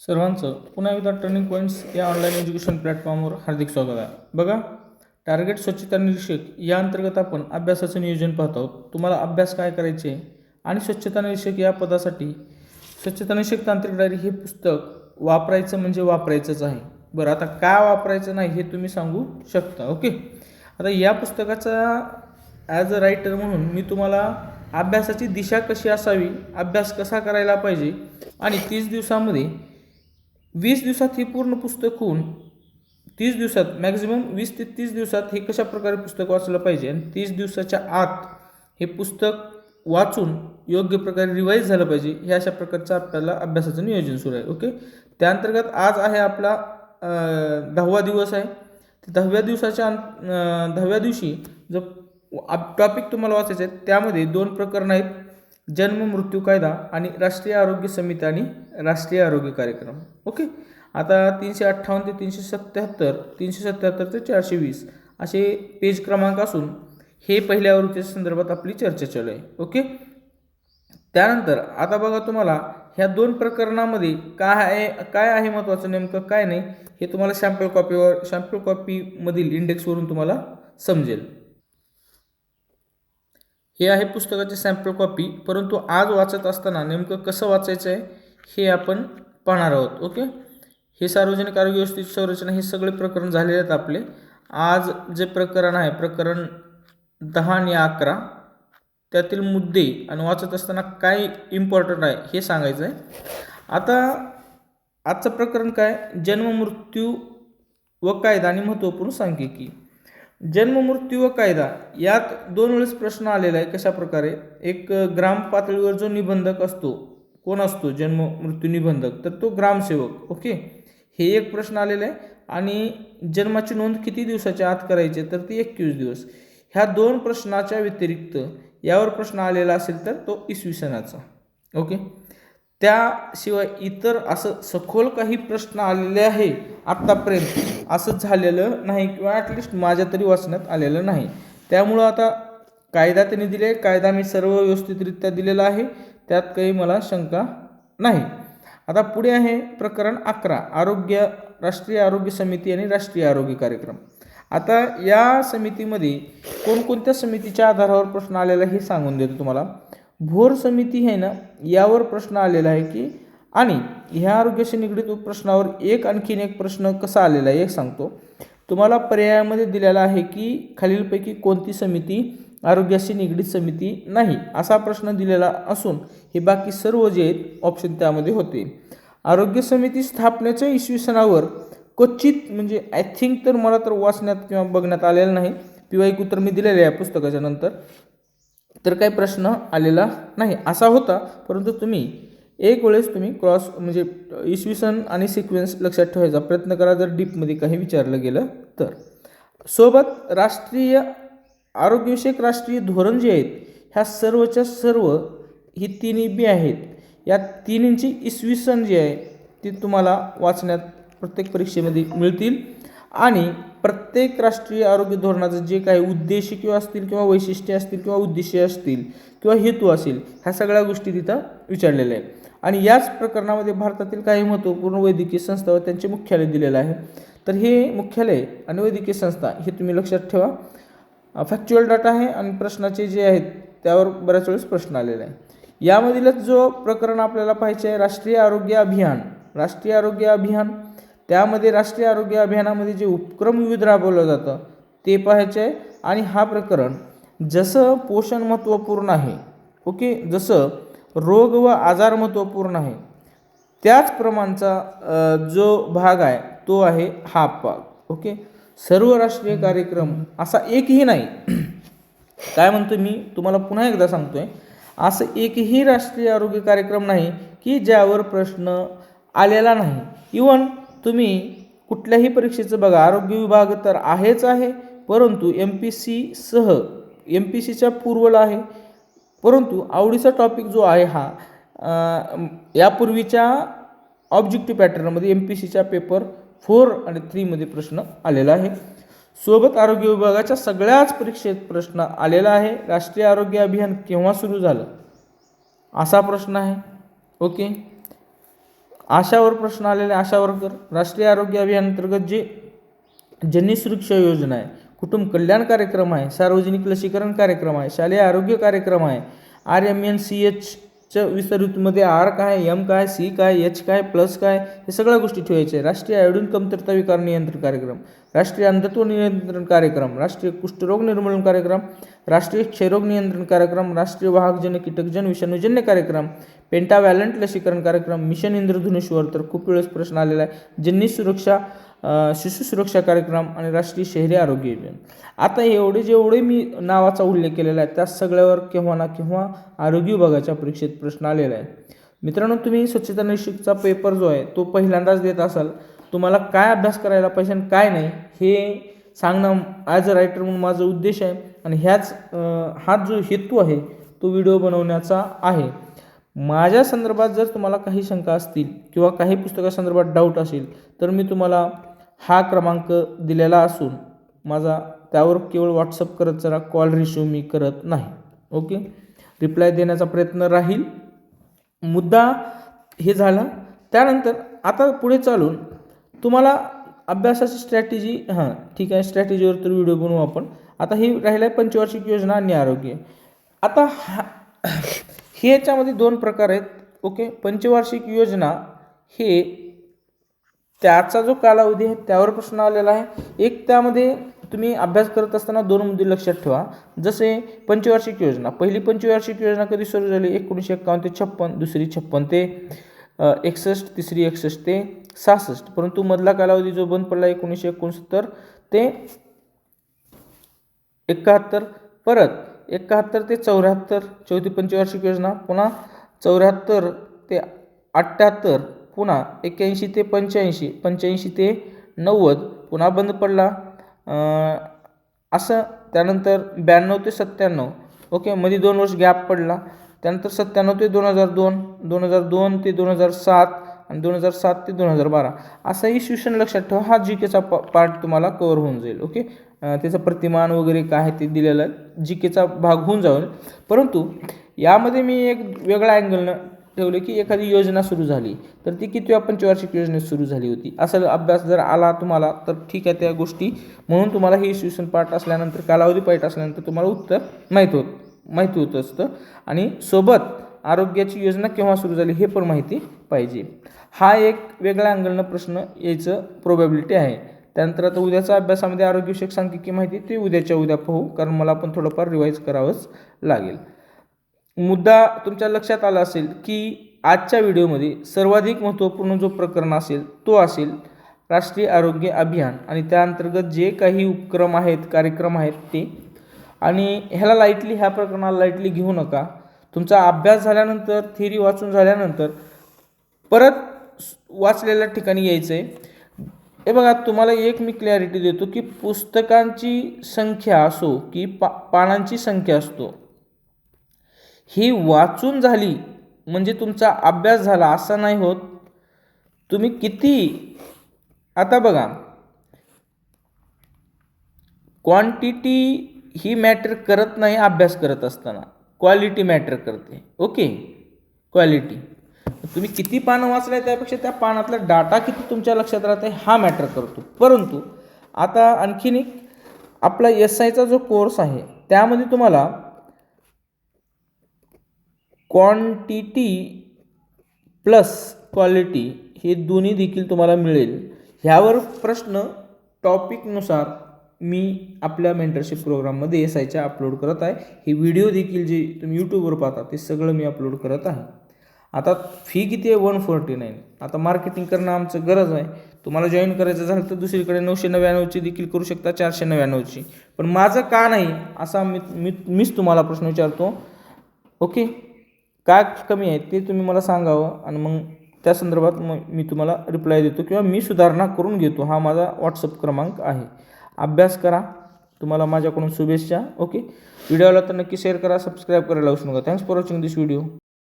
सर्वांचं पुन्हा एकदा टर्निंग पॉईंट्स या ऑनलाईन एज्युकेशन प्लॅटफॉर्मवर हार्दिक स्वागत आहे. बघा, टार्गेट स्वच्छता निरीक्षक या अंतर्गत आपण अभ्यासाचं नियोजन पाहत आहोत. तुम्हाला अभ्यास काय करायचे आणि स्वच्छता निरीक्षक या पदासाठी स्वच्छता निरीक्षक तांत्रिक डायरी हे पुस्तक वापरायचं म्हणजे वापरायचंच आहे. बरं, आता काय वापरायचं नाही हे तुम्ही सांगू शकता. ओके, आता या पुस्तकाचा ॲज अ रायटर म्हणून मी तुम्हाला अभ्यासाची दिशा कशी असावी, अभ्यास कसा करायला पाहिजे आणि 30 दिवसामध्ये 20 दिवसात हे पूर्ण पुस्तक होऊन 30 दिवसात मॅक्झिमम 20 ते 30 दिवसात हे कशा प्रकारे पुस्तक वाचलं पाहिजे आणि 30 दिवसाच्या आत हे पुस्तक वाचून योग्य प्रकारे रिवाईज झालं पाहिजे, हे अशा प्रकारचं आपल्याला अभ्यासाचं नियोजन सुरू आहे. ओके, त्या अंतर्गत आज आहे आपला 10वा दिवस आहे. 10व्या दिवशी जो टॉपिक तुम्हाला वाचायचं आहे त्यामध्ये 2 प्रकरणं आहेत, जन्म मृत्यू कायदा आणि राष्ट्रीय आरोग्य समिती आणि राष्ट्रीय आरोग्य कार्यक्रम. ओके, आता 358 ते 377, 377 ते 420 असे पेज क्रमांक असून हे पहिल्या आवृत्तीच्या संदर्भात आपली चर्चा चालू आहे. ओके, त्यानंतर आता बघा, तुम्हाला ह्या 2 प्रकरणामध्ये काय आहे महत्त्वाचं, नेमकं काय नाही हे तुम्हाला सॅम्पल कॉपीमधील इंडेक्सवरून तुम्हाला समजेल. हे आहे पुस्तकाची सॅम्पल कॉपी, परंतु आज वाचत असताना नेमकं कसं वाचायचं आहे हे आपण पाहणार आहोत. ओके, हे सार्वजनिक आरोग्य व्यवस्थेची संरचना हे सगळे प्रकरण झालेले आहेत आपले. आज जे प्रकरण आहे प्रकरण 10 आणि 11 त्यातील मुद्दे आणि वाचत असताना काय इम्पॉर्टंट आहे हे सांगायचं आहे. आता आजचं प्रकरण काय, जन्म मृत्यू व कायदा आणि महत्त्वपूर्ण सांख्यिकी. जन्म मृत्यू व कायदा यात 2 वेळेस प्रश्न आलेला आहे. कशा प्रकारे, एक ग्राम पातळीवर जो निबंधक असतो, कोण असतो जन्म मृत्यू निबंधक, तर तो ग्रामसेवक. ओके, हे एक प्रश्न आलेला आहे. आणि जन्माची नोंद किती दिवसाच्या आत करायची, तर ती 21 दिवस. ह्या 2 प्रश्नाच्या व्यतिरिक्त यावर प्रश्न आलेला असेल तर तो इसवी सनाचा. ओके, त्याशिवाय इतर असं सखोल काही प्रश्न आलेले आहे आत्तापर्यंत असं झालेलं नाही, किंवा ॲटलिस्ट माझ्या तरी वाचण्यात आलेलं नाही. त्यामुळं आता कायदा त्यांनी दिले, कायदा मी सर्व व्यवस्थितरित्या दिलेला आहे, त्यात काही मला शंका नाही. आता पुढे आहे प्रकरण 11, राष्ट्रीय आरोग्य समिती आणि राष्ट्रीय आरोग्य कार्यक्रम. आता या समितीमध्ये कोणकोणत्या समितीच्या आधारावर प्रश्न आलेला हे सांगून देतो तुम्हाला. भोर समिती आहे ना, यावर प्रश्न आलेला आहे की, आणि ह्या आरोग्याशी निगडीत प्रश्नावर आणखीन एक प्रश्न कसा आलेला आहे एक सांगतो तुम्हाला. पर्यायामध्ये दिलेला आहे की खालीलपैकी कोणती समिती आरोग्याशी निगडीत समिती नाही, असा प्रश्न दिलेला असून हे बाकी सर्व जे आहेत ऑप्शन त्यामध्ये होते. आरोग्य समिती स्थापनेच्या इसवी सनावर क्वचित, म्हणजे आय थिंक तर मला तर वाचण्यात किंवा बघण्यात आलेलं नाही, PYQ उत्तर मी दिलेलं आहे पुस्तकाच्या नंतर, तर काही प्रश्न आलेला नाही असा होता. परंतु तुम्ही एक वेळेस तुम्ही म्हणजे इसवी सन आणि सिक्वेन्स लक्षात ठेवायचा प्रयत्न करा जर डीपमध्ये काही विचारलं गेलं तर. सोबत राष्ट्रीय आरोग्यविषयक राष्ट्रीय धोरण जे आहेत ह्या सर्वच्या सर्व ही 3 बी आहेत. या 3ची इसवी सन जी आहे ती तुम्हाला वाचण्यात प्रत्येक परीक्षेमध्ये मिळतील. आणि प्रत्येक राष्ट्रीय आरोग्य धोरणाचं जे काही उद्देशिके असतील किंवा वैशिष्ट्ये असतील किंवा उद्देश्य असतील किंवा हेतू असेल, ह्या सगळ्या गोष्टी तिथं विचारलेल्या आहेत. आणि याच प्रकरणामध्ये भारतातील काही महत्त्वपूर्ण वैद्यकीय संस्थांवर त्यांचे मुख्यालय दिलेलं आहे. तर हे मुख्यालय आणि वैद्यकीय संस्था हे तुम्ही लक्षात ठेवा. फॅक्च्युअल डाटा आहे आणि प्रश्नाचे जे आहेत त्यावर बऱ्याच वेळेस प्रश्न आलेला आहे. यामधीलच जो प्रकरण आपल्याला पाहायचे आहे राष्ट्रीय आरोग्य अभियान. राष्ट्रीय आरोग्य अभियान, त्यामध्ये राष्ट्रीय आरोग्य अभियानामध्ये जे उपक्रम विविध राबवलं जातं ते पाहायचे आहे. आणि हा प्रकरण जसं पोषण महत्त्वपूर्ण आहे, ओके, जसं रोग व आजार महत्त्वपूर्ण आहे, त्याच प्रमाणचा जो भाग आहे तो आहे हा भाग. ओके, सर्व राष्ट्रीय कार्यक्रम असा एकही नाही. काय म्हणतो मी तुम्हाला पुन्हा एकदा सांगतोय, असं एकही राष्ट्रीय आरोग्य कार्यक्रम नाही की ज्यावर प्रश्न आलेला नाही. इवन तुम्ही कुठल्याही परीक्षेचं बघा, आरोग्य विभाग तर आहेच आहे, परंतु MPCच्या पूर्वला आहे. परंतु आवडीचा टॉपिक जो आहे हा यापूर्वीच्या ऑब्जेक्टिव्ह पॅटर्नमध्ये MPCच्या पेपर 4 आणि 3 मध्ये प्रश्न आलेला आहे. सोबत आरोग्य विभागाच्या सगळ्याच परीक्षेत प्रश्न आलेला आहे. राष्ट्रीय आरोग्य अभियान केव्हा सुरू झालं असा प्रश्न आहे. ओके, आशावर प्रश्न आलेले आशावर राष्ट्रीय आरोग्य अभियानांतर्गत जे जननी सुरक्षा योजना आहे, कुटुंब कल्याण कार्यक्रम आहे, सार्वजनिक लसीकरण कार्यक्रम आहे, शालेय आरोग्य कार्यक्रम आहे, RMNCHच्या विस्तारितमध्ये R काय, M काय, C काय, H काय, प्लस काय, हे सगळ्या गोष्टी ठेवायच्या आहे. राष्ट्रीय आयोडीन कमतरता विकार नियंत्रण कार्यक्रम, राष्ट्रीय अंधत्व नियंत्रण कार्यक्रम, राष्ट्रीय कुष्ठरोग निर्मूलन कार्यक्रम, राष्ट्रीय क्षयरोग नियंत्रण कार्यक्रम, राष्ट्रीय वाहकजन्य कीटकजन्य विषाणूजन्य कार्यक्रम, पेंटावॅलंट लसीकरण कार्यक्रम, मिशन इंद्रधनुष्यवर तर खूप वेळेस प्रश्न आलेला आहे, जननी सुरक्षा शिशु सुरक्षा कार्यक्रम आणि राष्ट्रीय शहरी आरोग्य अभियान. आता जेवढे मी नावाचा उल्लेख केलेला आहे त्या सगळ्यावर केव्हा ना केव्हा आरोग्य विभागाच्या परीक्षेत प्रश्न आलेला आहे. मित्रांनो, तुम्ही स्वच्छता निरीक्षकचा पेपर जो आहे तो पहिल्यांदाच देत असाल, तुम्हाला काय अभ्यास करायला पाहिजे आणि काय नाही हे सांगणं ॲज अ रायटर म्हणून माझा उद्देश आहे आणि हा जो हेतू आहे तो व्हिडिओ बनवण्याचा आहे. माझ्या संदर्भात जर तुम्हाला काही शंका असतील किंवा काही पुस्तकासंदर्भात डाऊट असेल तर मी तुम्हाला हा क्रमांक दिलेला असून माझा त्यावर केवळ व्हॉट्सअप करत जरा कॉल रिसिव्ह मी करत नाही. ओके, रिप्लाय देण्याचा प्रयत्न राहील. मुद्दा हे झाला. त्यानंतर आता पुढे चालून तुम्हाला अभ्यासाची स्ट्रॅटेजी ठीक आहे, स्ट्रॅटेजीवर तर व्हिडिओ बनवू आपण. आता ही राहिलं आहे पंचवार्षिक योजना आणि आरोग्य. आता हे याच्यामध्ये 2 प्रकार आहेत. ओके, पंचवार्षिक योजना हे त्याचा जो कालावधी आहे त्यावर प्रश्न आलेला आहे. एक त्यामध्ये तुम्ही अभ्यास करत असताना 2 मुद्दे लक्षात ठेवा. जसे पंचवार्षिक योजना, पहिली पंचवार्षिक योजना कधी सुरू झाली? 1951 ते 56, दुसरी 56 ते 61, तिसरी 61 ते 66. परंतु मधला कालावधी जो बंद पडला 1969 ते 71, परत 71 ते 74 चौथी पंचवार्षिक योजना, पुन्हा 74 ते 78, पुन्हा 81 ते 85, 85 ते 90 पुन्हा बंद पडला. असं त्यानंतर 92 ते 97. ओके, मध्ये 2 वर्ष गॅप पडला. त्यानंतर 97 ते 2002, 2002 ते 2007 आणि 2007 ते 2012. असा इस्युशन लक्षात ठेवा. हा GKचा पार्ट तुम्हाला कव्हर होऊन जाईल. ओके, त्याचं प्रतिमान वगैरे काय ते दिलेलं GKचा भाग होऊन जाईल. परंतु यामध्ये मी एक वेगळा अँगलनं ठेवले की एखादी योजना सुरू झाली तर ती कितव्या पंचवार्षिक योजनेत सुरू झाली होती, असा अभ्यास जर आला तुम्हाला तर ठीक आहे त्या गोष्टी. म्हणून तुम्हाला हे इस्युशन पार्ट असल्यानंतर कालावधी पार्ट असल्यानंतर तुम्हाला उत्तर माहिती होत असतं आणि सोबत आरोग्याची योजना केव्हा सुरू झाली हे पण माहिती पाहिजे. हा एक वेगळ्या अँगलनं प्रश्न यायचं प्रोबॅबिलिटी आहे. त्यानंतर आता उद्याच्या अभ्यासामध्ये आरोग्यविषयक सांख्यिकी माहिती ते उद्या पाहू, कारण मला पण थोडंफार रिवाईज करावंच लागेल. मुद्दा तुमच्या लक्षात आला असेल की आजच्या व्हिडिओमध्ये सर्वाधिक महत्त्वपूर्ण जो प्रकरण असेल तो असेल राष्ट्रीय आरोग्य अभियान आणि त्या अंतर्गत जे काही उपक्रम आहेत, कार्यक्रम आहेत ते. आणि ह्या प्रकरणाला लाईटली घेऊ नका. तुमचा अभ्यास झाल्यानंतर, थिअरी वाचून झाल्यानंतर परत वाचलेल्या ठिकाणी यायचं आहे. हे बघा, तुम्हाला एक मी क्लॅरिटी देतो की पुस्तकांची संख्या असो की पानांची संख्या असतो, ही वाचून झाली म्हणजे तुमचा अभ्यास झाला असं नाही होत. तुम्ही किती, आता बघा, क्वांटिटी ही मॅटर करत नाही अभ्यास करत असताना, क्वालिटी मॅटर करते. Okay, quality. तुम्ही किती पानं वाचलाय त्यापेक्षा त्या पानातला डाटा किती तुमच्या लक्षात राहत आहे हा मॅटर करतो. परंतु आता आणखीन एक आपला SIचा जो कोर्स आहे त्यामध्ये तुम्हाला क्वांटिटी प्लस क्वालिटी हे दोन्ही देखील तुम्हाला मिळेल. ह्यावर प्रश्न टॉपिकनुसार मी आपल्या मेंटरशिप प्रोग्राममध्ये SIच्या अपलोड करत आहे. हे व्हिडिओ देखील जे तुम्ही यूट्यूबवर पाहता ते सगळं मी अपलोड करत आहे. आता फी किती आहे? 149. आता मार्केटिंग करणं आमचं गरज आहे. तुम्हाला जॉईन करायचं झालं तर दुसरीकडे 999ची देखील करू शकता, 499ची. पण माझं का नाही असा मीच तुम्हाला प्रश्न विचारतो. ओके, काय कमी आहे ते तुम्ही मला सांगावं आणि मग त्या संदर्भात मी तुम्हाला रिप्लाय देतो किंवा मी सुधारणा करून घेतो. हा माझा व्हॉट्सअप क्रमांक आहे. अभ्यास करा. तुम्हाला माझ्याकडून शुभेच्छा. ओके, व्हिडिओला तर नक्की शेअर करा, सबस्क्राईब करायला विसरू नका. Thanks for watching this video.